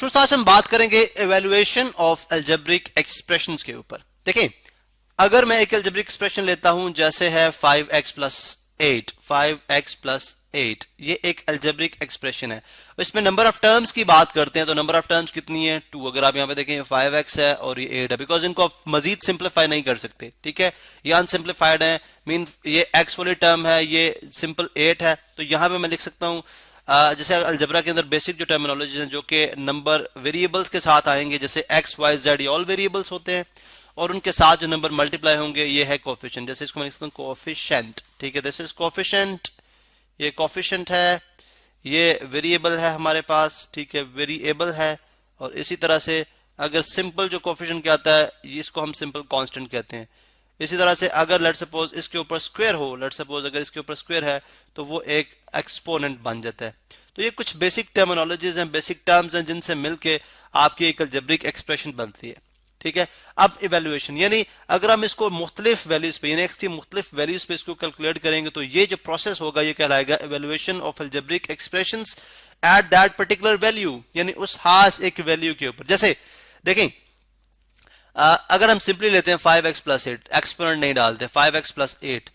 Students आज हम बात करेंगे इवैल्यूएशन ऑफ अलजेब्रिक एक्सप्रेशंस के ऊपर। देखिए, अगर मैं एक अलजेब्रिक एक्सप्रेशन लेता हूं जैसे है 5x प्लस 8, 5x प्लस 8, ये एक अलजेब्रिक एक्सप्रेशन है। इसमें नंबर ऑफ टर्म्स की बात करते हैं तो नंबर ऑफ टर्म्स कितनी है? 2। अगर आप यहाँ पे देखें 5x है और ये 8 है, बिकॉज इनको आप मजीद सिंप्लीफाई नहीं कर सकते, ठीक है, ये अनसिंप्लीफाइड है, मीन ये x वाली टर्म है, ये सिंपल 8 है, तो यहाँ पे मैं लिख सकता हूँ जैसे अलजबरा के अंदर बेसिक जो टर्मिनोलॉजी हैं जो कि नंबर वेरिएबल्स के साथ आएंगे, जैसे x, y, z ये ऑल वेरिएबल्स होते हैं और उनके साथ जो नंबर मल्टीप्लाई होंगे ये है कोफिशिएंट। जैसे इसको मैं लिख सकता हूँ कोफिशिएंट, ठीक है, दिस इज कोफिशिएंट, ये कोफिशिएंट है, ये वेरिएबल है हमारे पास, ठीक है, वेरिएबल है। और इसी तरह से अगर सिंपल जो कोफिशिएंट क्या आता है इसको हम सिंपल कांस्टेंट कहते हैं। इसी तरह से अगर लेट सपोज इसके ऊपर स्क्वायर हो, लेट सपोज अगर इसके ऊपर स्क्वायर है तो वो एक एक्सपोनेंट बन जाता है। तो ये कुछ बेसिक टर्मिनोलॉजीज हैं, बेसिक टर्म्स हैं जिनसे मिलके आपकी एक अलजेब्रिक एक्सप्रेशन बनती है, ठीक है। अब इवैल्यूएशन, यानी अगर हम इसको मुख्तलिफ वैल्यूज पे यानी एक्स की मुख्तलिफ वैल्यूज पे इसको कैलकुलेट करेंगे तो ये जो प्रोसेस होगा ये कहलाएगा evaluation of algebraic expressions at that particular value, यानी उस खास एक वैल्यू के ऊपर। जैसे देखें, अगर हम सिंपली लेते हैं 5x प्लस 8, एक्सपोनेंट नहीं डालते, 5x प्लस 8,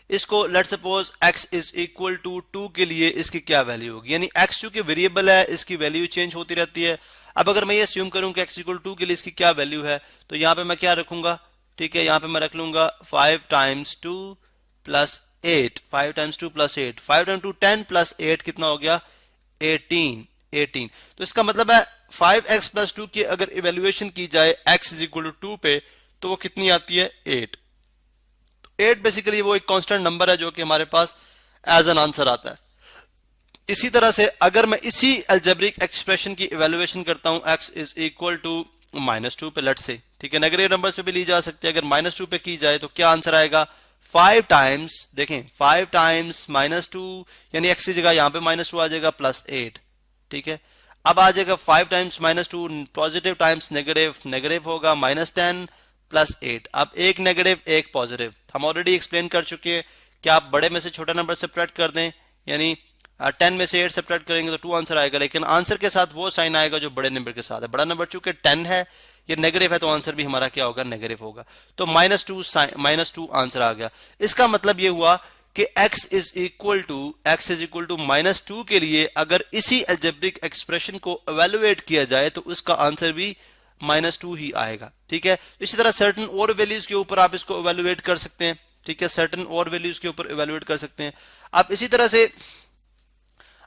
इसको let suppose x is equal to 2 के लिए इसकी क्या वैल्यू होगी, यानी x चूंकि वेरिएबल है इसकी वैल्यू चेंज होती रहती है। अब अगर मैं ये अस्यूम करूं कि x इक्वल 2 के लिए इसकी क्या वैल्यू है तो यहां पे मैं क्या रखूंगा, ठीक है, यहां पे मैं रख लूंगा 5 times 2 plus 8, 5 times 2 plus 8, 5 times 2 10 plus 8 कितना हो गया 18। तो इसका मतलब है 5x प्लस 2 की अगर इवेल्युएशन की जाए x इज इक्वल टू 2 पे तो वो कितनी आती है 8। 8 बेसिकली वो एक कांस्टेंट नंबर है जो कि हमारे पास एज एन आंसर आता है। इसी तरह से अगर मैं इसी अलजेब्रिक एक्सप्रेशन की इवेल्युएशन करता हूं x इज इक्वल टू -2 पे, लेट से, ठीक है, नेगेटिव नंबर्स पे भी ली जा सकती है, अगर -2 पे की जाए तो क्या आंसर आएगा 5 टाइम्स, देखें 5 टाइम्स -2 यानी x की जगह यहां पे -2 आ जाएगा प्लस 8, ठीक है। अब आ जाएगा 5 times -2 positive times negative, negative होगा -10 प्लस 8। अब एक नेगेटिव एक पॉजिटिव, हम ऑलरेडी एक्सप्लेन कर चुके हैं कि आप बड़े में से छोटा नंबर सब्ट्रैक्ट कर दें, यानी 10 में से 8 सब्ट्रैक्ट करेंगे तो 2 आंसर आएगा, लेकिन आंसर के साथ वो साइन आएगा जो बड़े नंबर के साथ है। बड़ा नंबर चूंकि 10 है, ये नेगेटिव है, तो आंसर भी हमारा क्या होगा नेगेटिव होगा। तो -2 आंसर आ गया। इसका मतलब ये हुआ कि x इज इक्वल टू -2 के लिए अगर इसी अलजेब्रिक एक्सप्रेशन को इवेलुएट किया जाए तो उसका आंसर भी -2 ही आएगा, ठीक है। इसी तरह सर्टेन और वैल्यूज के ऊपर आप इसको इवेलुएट कर सकते हैं, ठीक है, सर्टेन और वैल्यूज के ऊपर इवेलुएट कर सकते हैं आप। इसी तरह से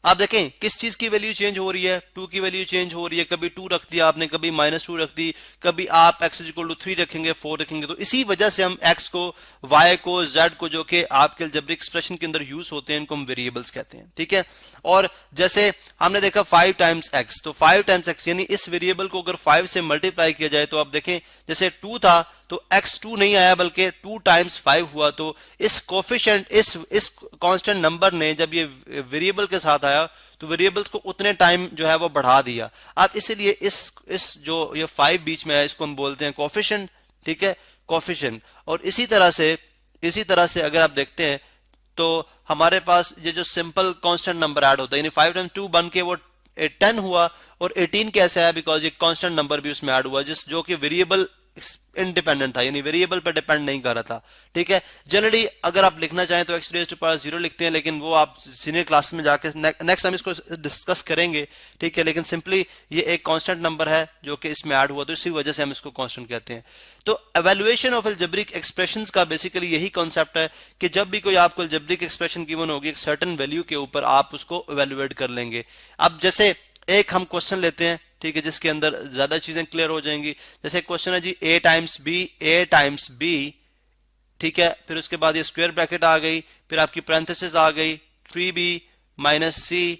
आप देखें किस चीज की वैल्यू चेंज हो रही है, 2 की वैल्यू चेंज हो रही है, कभी 2 रख दिया आपने, कभी -2 रख दी, कभी आप x इक्वल टू 3 रखेंगे, 4 रखेंगे। तो इसी वजह से हम x को, y को, z को, जो कि आपके अलजेब्रिक एक्सप्रेशन के अंदर यूज होते हैं, इनको हम वेरिएबल्स कहते हैं, ठीक है। और जैसे हमने देखा 5 टाइम्स x, तो 5 टाइम्स x यानी इस वेरिएबल को अगर 5 से मल्टीप्लाई किया जाए तो आप देखें जैसे 2 था तो x 2 नहीं आया बल्कि 2 टाइम्स 5 हुआ। तो इस कोफिशिएंट, इस कांस्टेंट नंबर ने जब ये वेरिएबल के साथ आया तो वेरिएबल्स को उतने टाइम जो है वो बढ़ा दिया। अब इसीलिए इस जो ये 5 बीच में है इसको हम बोलते हैं कोफिशिएंट, ठीक है, कोफिशिएंट। और इसी तरह से अगर आप देखते हैं तो हमारे पास ये जो सिंपल कांस्टेंट नंबर ऐड होता है, यानी 5 टाइम्स 2 बन के वो 10 हुआ, और 18 कैसे आया, बिकॉज ये कांस्टेंट नंबर भी उसमें ऐड हुआ जो कि वेरिएबल इंडिपेंडेंट था, यानी वेरिएबल पर डिपेंड नहीं कर रहा था, ठीक है। जनरली अगर आप लिखना चाहें तो x रेज़ टू पावर 0 लिखते हैं, लेकिन वो आप सीनियर क्लास में जाके नेक्स्ट हम इसको डिस्कस करेंगे, ठीक है। लेकिन सिंपली ये एक कांस्टेंट नंबर है जो कि इसमें ऐड हुआ, तो इसी वजह से हम इसको कांस्टेंट कहते हैं। तो इवैल्यूएशन ऑफ अलजेब्रिक एक्सप्रेशंस का बेसिकली यही कॉन्सेप्ट है कि जब भी कोई आपको अलजेब्रिक एक्सप्रेशन गिवन होगी एक सर्टेन वैल्यू के ऊपर आप उसको इवैल्यूएट कर लेंगे। अब जैसे एक हम क्वेश्चन लेते हैं, ठीक है, जिसके अंदर ज्यादा चीजें क्लियर हो जाएंगी। जैसे क्वेश्चन है जी a टाइम्स b, ठीक है, फिर उसके बाद ये स्क्वायर ब्रैकेट आ गई, फिर आपकी पैरेंथेसिस आ गई 3b minus c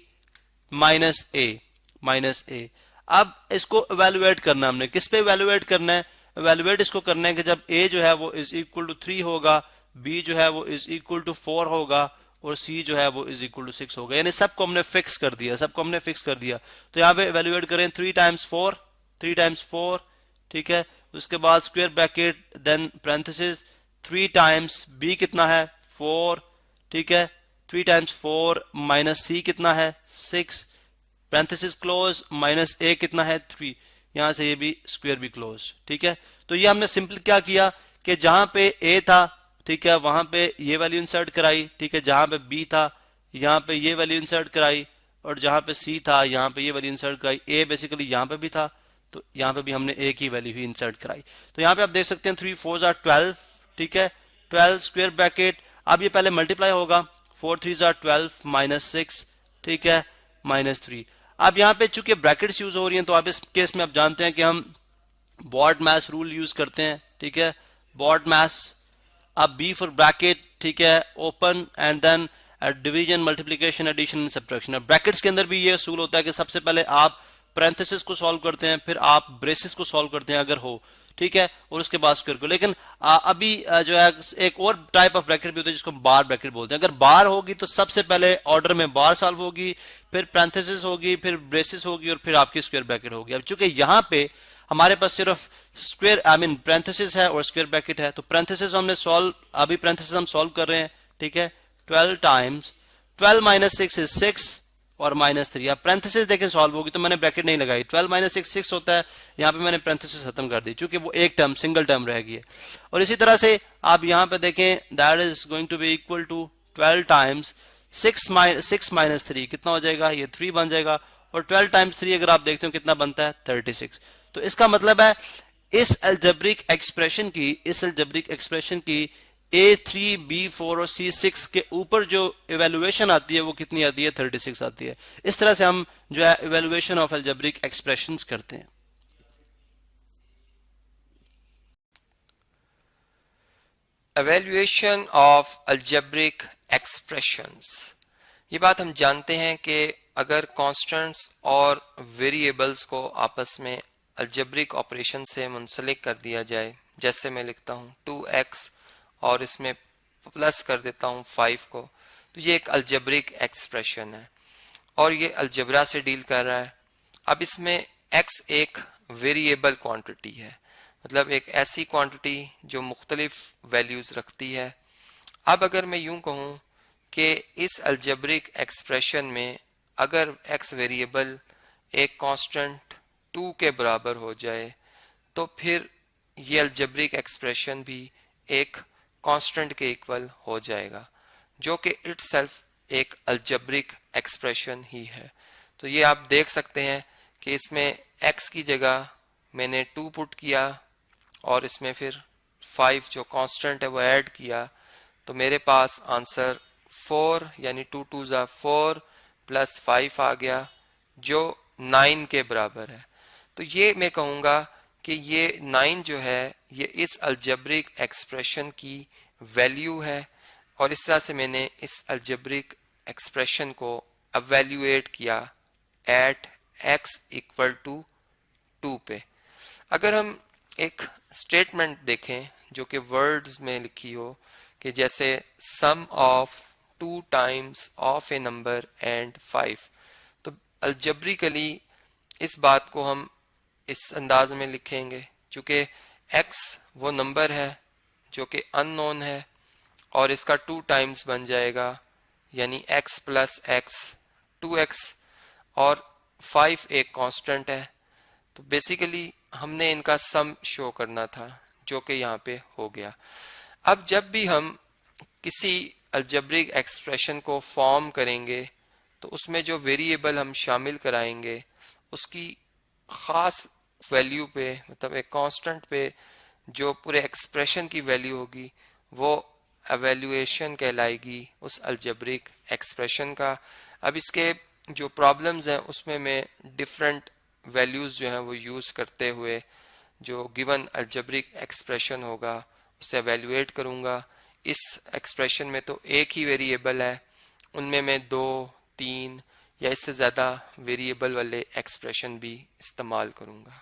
minus a। अब इसको इवैल्यूएट करना हमने, किस पे इवैल्यूएट करना है, इवैल्यूएट इसको करना है कि जब a जो है वो इज इक्वल टू 3 होगा, b जो है वो इज इक्वल टू 4 होगा और c जो है वो इज इक्वल टू 6 होगा, यानी सबको हमने फिक्स कर दिया, तो यहाँ पे इवैल्यूएट करें 3 टाइम्स 4, ठीक है, उसके बाद square bracket then parenthesis 3 times b कितना है 4, ठीक है, 3 टाइम्स 4 माइनस c कितना है 6, पैरेंथेसिस क्लोज, माइनस ए कितना है 3, यहां से ये भी स्क्वायर भी क्लोज। ठीक है, तो ये हमने सिंपल क्या किया कि जहां पे ए था, ठीक है, वहां पे ये वैल्यू इंसर्ट कराई, ठीक है, जहां पे बी था यहां पे ये वैल्यू इंसर्ट कराई, और जहां पे सी था यहां पे ये वैल्यू इंसर्ट कराई, ए बेसिकली यहां पे भी था तो यहां पे भी हमने ए की वैल्यू ही इंसर्ट कराई। तो यहां पे आप देख सकते हैं 3 4 आर 12, ठीक है, 12 स्क्वायर ब्रैकेट, अब ये पहले मल्टीप्लाई होगा, 4 3 आर 12 माइनस 6, ठीक है, माइनस 3। अब यहाँ पे चूंकि ब्रैकेट्स यूज हो रही हैं तो आप इस केस में आप जानते हैं कि हम बॉड मैस रूल यूज करते हैं, ठीक है, बॉड मैस। अब बी फॉर ब्रैकेट, ठीक है, open and then division, multiplication, addition and subtraction. Brackets के अंदर भी ये असूल होता है कि सबसे पहले आप पैरेंथेसिस को सॉल्व करते हैं, फिर आप ब्रेसेस को सॉल्व करते हैं अगर हो, ठीक है, और उसके बाद स्क्वायर को। लेकिन अभी जो है एक और टाइप ऑफ ब्रैकेट भी होता है जिसको बार ब्रैकेट बोलते हैं। अगर बार होगी तो सबसे पहले ऑर्डर में बार सॉल्व होगी, फिर पैरेंथेसिस होगी, फिर ब्रेसेस होगी और फिर आपकी स्क्वायर ब्रैकेट होगी। अब चूंकि यहाँ पे हमारे पास सिर्फ स्क्वायर पैरेंथेसिस है और स्क्वायर ब्रैकेट है, तो पैरेंथेसिस हमने सॉल्व, अभी पैरेंथेसिस हम सॉल्व कर रहे हैं, ठीक है, 12 टाइम्स 12 माइनस 6 इज 6 और माइनस 3। अब पैरेंथेसिस देखें सॉल्व होगी तो मैंने ब्रैकेट नहीं लगाई, 12 माइनस 6 6 होता है, यहाँ पे मैंने पैरेंथेसिस खत्म कर दी क्योंकि वो एक टर्म सिंगल टर्म रह गई है। और इसी तरह से आप यहाँ पे देखें that is going to be equal to 12 times 6 minus 3 कितना हो जाएगा, ये 3 बन जाएगा, और 12 टाइम्स 3 अगर आप देखते हो कितना बनता है 36। तो इसका मतलब है इस अलजेब्रिक एक्सप्रेशन की A3, B4 और C6 के ऊपर जो इवेल्युएशन आती है वो कितनी आती है, 36 आती है। इस तरह से हम जो है इवेल्युएशन ऑफ अलजेब्रिक एक्सप्रेशंस करते हैं। एवेल्युएशन ऑफ अलजेब्रिक एक्सप्रेशंस, ये बात हम जानते हैं कि अगर कांस्टेंट्स और वेरिएबल्स को आपस में अलजेब्रिक ऑपरेशन से मुंसलिक कर दिया जाए, जैसे मैं लिखता हूँ 2x और इसमें प्लस कर देता हूँ 5 को, तो ये एक अलजेब्रिक एक्सप्रेशन है और ये अलजेब्रा से डील कर रहा है। अब इसमें x एक वेरिएबल क्वांटिटी है, मतलब एक ऐसी क्वांटिटी जो मुख्तलिफ वैल्यूज रखती है। अब अगर मैं यूं कहूँ कि इस अलजेब्रिक एक्सप्रेशन में अगर x वेरिएबल एक कांस्टेंट 2 के बराबर हो जाए तो फिर ये अलजेब्रिक एक्सप्रेशन भी एक कांस्टेंट के इक्वल हो जाएगा, जो कि इटसेल्फ एक अलजेब्रिक एक्सप्रेशन ही है। तो ये आप देख सकते हैं कि इसमें x की जगह मैंने 2 पुट किया और इसमें फिर 5 जो कांस्टेंट है वो ऐड किया, तो मेरे पास आंसर 4 यानी 2 2 ज़ा 4 प्लस 5 आ गया जो 9 के बराबर है। तो ये मैं कहूँगा कि ये 9 जो है ये इस अलजेब्रिक एक्सप्रेशन की वैल्यू है, और इस तरह से मैंने इस अलजेब्रिक एक्सप्रेशन को एवेल्युएट किया एट x इक्वल टू 2 पे। अगर हम एक स्टेटमेंट देखें जो कि वर्ड्स में लिखी हो कि जैसे sum of 2 times of a number and 5, तो अलजेब्रिकली इस बात को हम इस अंदाज में लिखेंगे, चूंकि x वो नंबर है जो कि अननोन है और इसका 2 टाइम्स बन जाएगा यानी x प्लस x 2x, और 5 एक कांस्टेंट है, तो बेसिकली हमने इनका सम शो करना था जो कि यहाँ पे हो गया। अब जब भी हम किसी अलजेब्रिक एक्सप्रेशन को फॉर्म करेंगे तो उसमें जो वेरिएबल हम शामिल कराएंगे उसकी ख़ास वैल्यू पे, मतलब एक कांस्टेंट पे जो पूरे एक्सप्रेशन की वैल्यू होगी वो एवेल्युएशन कहलाएगी उस अलजेब्रिक एक्सप्रेशन का। अब इसके जो प्रॉब्लम्स हैं उसमें मैं डिफरेंट वैल्यूज़ जो हैं वो यूज़ करते हुए जो गिवन अलजेब्रिक एक्सप्रेशन होगा उसे एवेल्युएट करूँगा। इस एक्सप्रेशन में तो एक ही वेरिएबल है, उनमें मैं 2 3 या इससे ज़्यादा वेरिएबल वाले एक्सप्रेशन भी इस्तेमाल करूँगा।